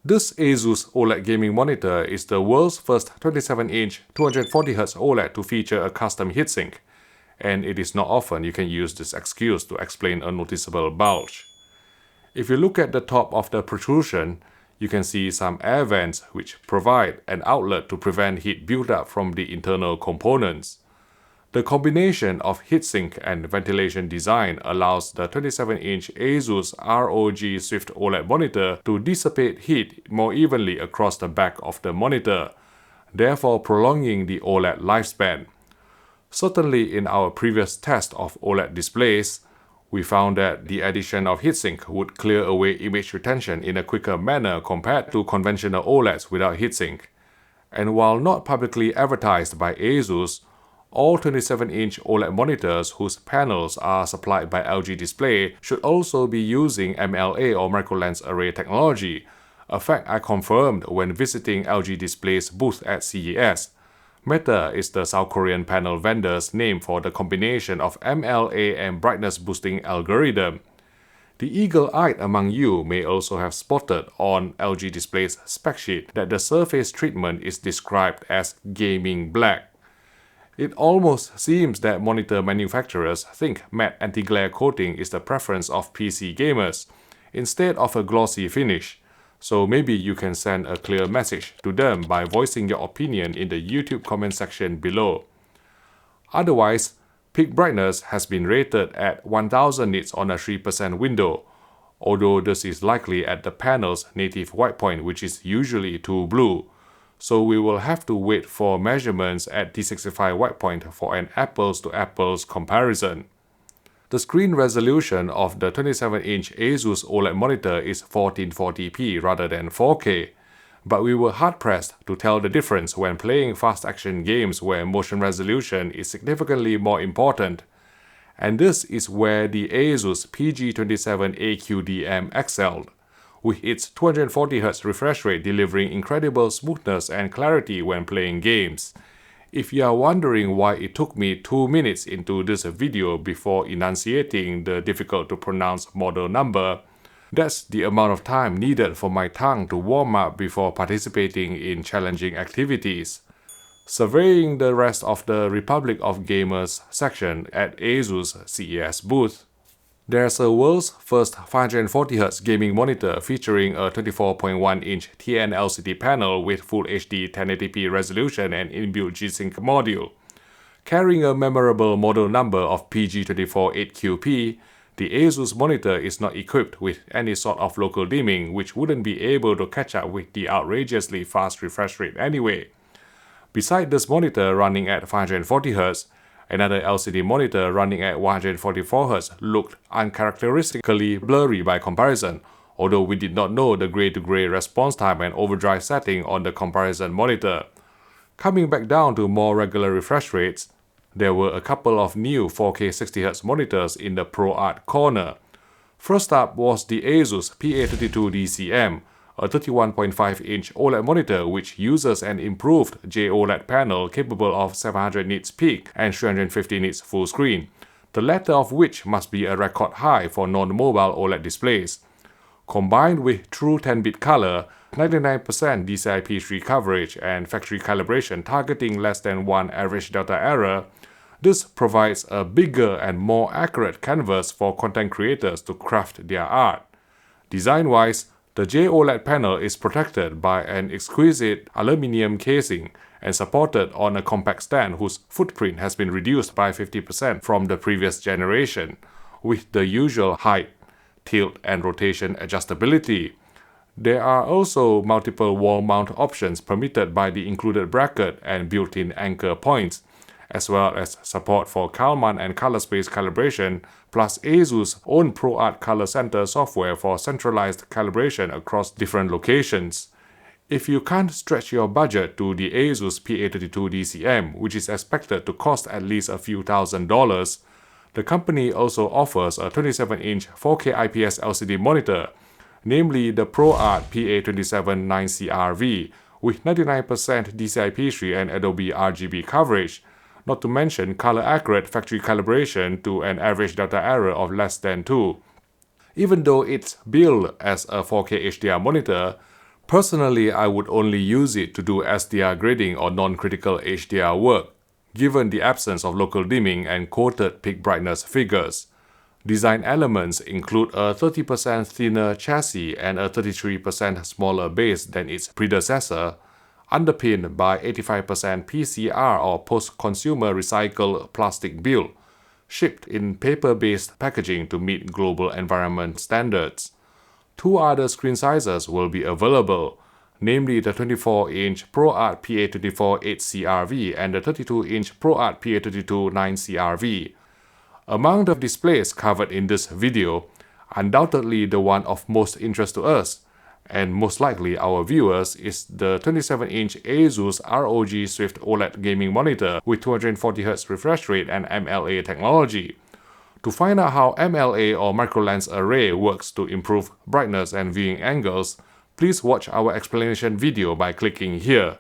This Asus OLED gaming monitor is the world's first 27-inch 240Hz OLED to feature a custom heatsink, and it is not often you can use this excuse to explain a noticeable bulge. If you look at the top of the protrusion, you can see some air vents which provide an outlet to prevent heat buildup from the internal components. The combination of heatsink and ventilation design allows the 27-inch Asus ROG Swift OLED monitor to dissipate heat more evenly across the back of the monitor, therefore prolonging the OLED lifespan. Certainly in our previous test of OLED displays, we found that the addition of heatsink would clear away image retention in a quicker manner compared to conventional OLEDs without heatsink. And while not publicly advertised by Asus, all 27-inch OLED monitors whose panels are supplied by LG Display should also be using MLA or micro-lens array technology, a fact I confirmed when visiting LG Display's booth at CES. Meta is the South Korean panel vendor's name for the combination of MLA and brightness boosting algorithm. The eagle-eyed among you may also have spotted on LG Display's spec sheet that the surface treatment is described as gaming black. It almost seems that monitor manufacturers think matte anti-glare coating is the preference of PC gamers, instead of a glossy finish. So maybe you can send a clear message to them by voicing your opinion in the YouTube comment section below. Otherwise, peak brightness has been rated at 1000 nits on a 3% window, although this is likely at the panel's native white point, which is usually too blue. So we will have to wait for measurements at T65 white point for an apples-to-apples comparison. The screen resolution of the 27-inch Asus OLED monitor is 1440p rather than 4K, but we were hard-pressed to tell the difference when playing fast-action games where motion resolution is significantly more important. And this is where the Asus PG27AQDM excelled, with its 240Hz refresh rate delivering incredible smoothness and clarity when playing games. If you are wondering why it took me 2 minutes into this video before enunciating the difficult-to-pronounce model number, that's the amount of time needed for my tongue to warm up before participating in challenging activities. Surveying the rest of the Republic of Gamers section at Asus CES booth, there's a world's first 540Hz gaming monitor featuring a 24.1-inch TN LCD panel with Full HD 1080p resolution and inbuilt G-Sync module. Carrying a memorable model number of PG248QP, the Asus monitor is not equipped with any sort of local dimming, which wouldn't be able to catch up with the outrageously fast refresh rate anyway. Beside this monitor running at 540Hz, another LCD monitor running at 144Hz looked uncharacteristically blurry by comparison, although we did not know the gray-to-gray response time and overdrive setting on the comparison monitor. Coming back down to more regular refresh rates, there were a couple of new 4K 60Hz monitors in the ProArt corner. First up was the Asus PA32DCM, a 31.5-inch OLED monitor which uses an improved JOLED panel capable of 700 nits peak and 350 nits full screen, the latter of which must be a record high for non-mobile OLED displays. Combined with true 10-bit color, 99% DCI-P3 coverage and factory calibration targeting less than 1 average delta error, this provides a bigger and more accurate canvas for content creators to craft their art. Design-wise, the JOLED panel is protected by an exquisite aluminum casing and supported on a compact stand whose footprint has been reduced by 50% from the previous generation, with the usual height, tilt, and rotation adjustability. There are also multiple wall mount options permitted by the included bracket and built-in anchor points, as well as support for Kalman and color space calibration, plus Asus' own ProArt Color Center software for centralized calibration across different locations. If you can't stretch your budget to the Asus PA32DCM, which is expected to cost at least a few $1,000s, the company also offers a 27-inch 4K IPS LCD monitor, namely the ProArt PA279CRV, with 99% DCI-P3 and Adobe RGB coverage, not to mention color-accurate factory calibration to an average delta error of less than 2. Even though it's billed as a 4K HDR monitor, Personally, I would only use it to do SDR grading or non-critical HDR work, given the absence of local dimming and quoted peak brightness figures. Design elements include a 30% thinner chassis and a 33% smaller base than its predecessor, underpinned by 85% PCR or post-consumer recycled plastic build, shipped in paper-based packaging to meet global environment standards. Two other screen sizes will be available, namely the 24-inch ProArt PA248CRV and the 32-inch ProArt PA279CRV. Among the displays covered in this video, undoubtedly the one of most interest to us, and most likely our viewers, is the 27-inch Asus ROG Swift OLED gaming monitor with 240Hz refresh rate and MLA technology. To find out how MLA or micro lens array works to improve brightness and viewing angles, please watch our explanation video by clicking here.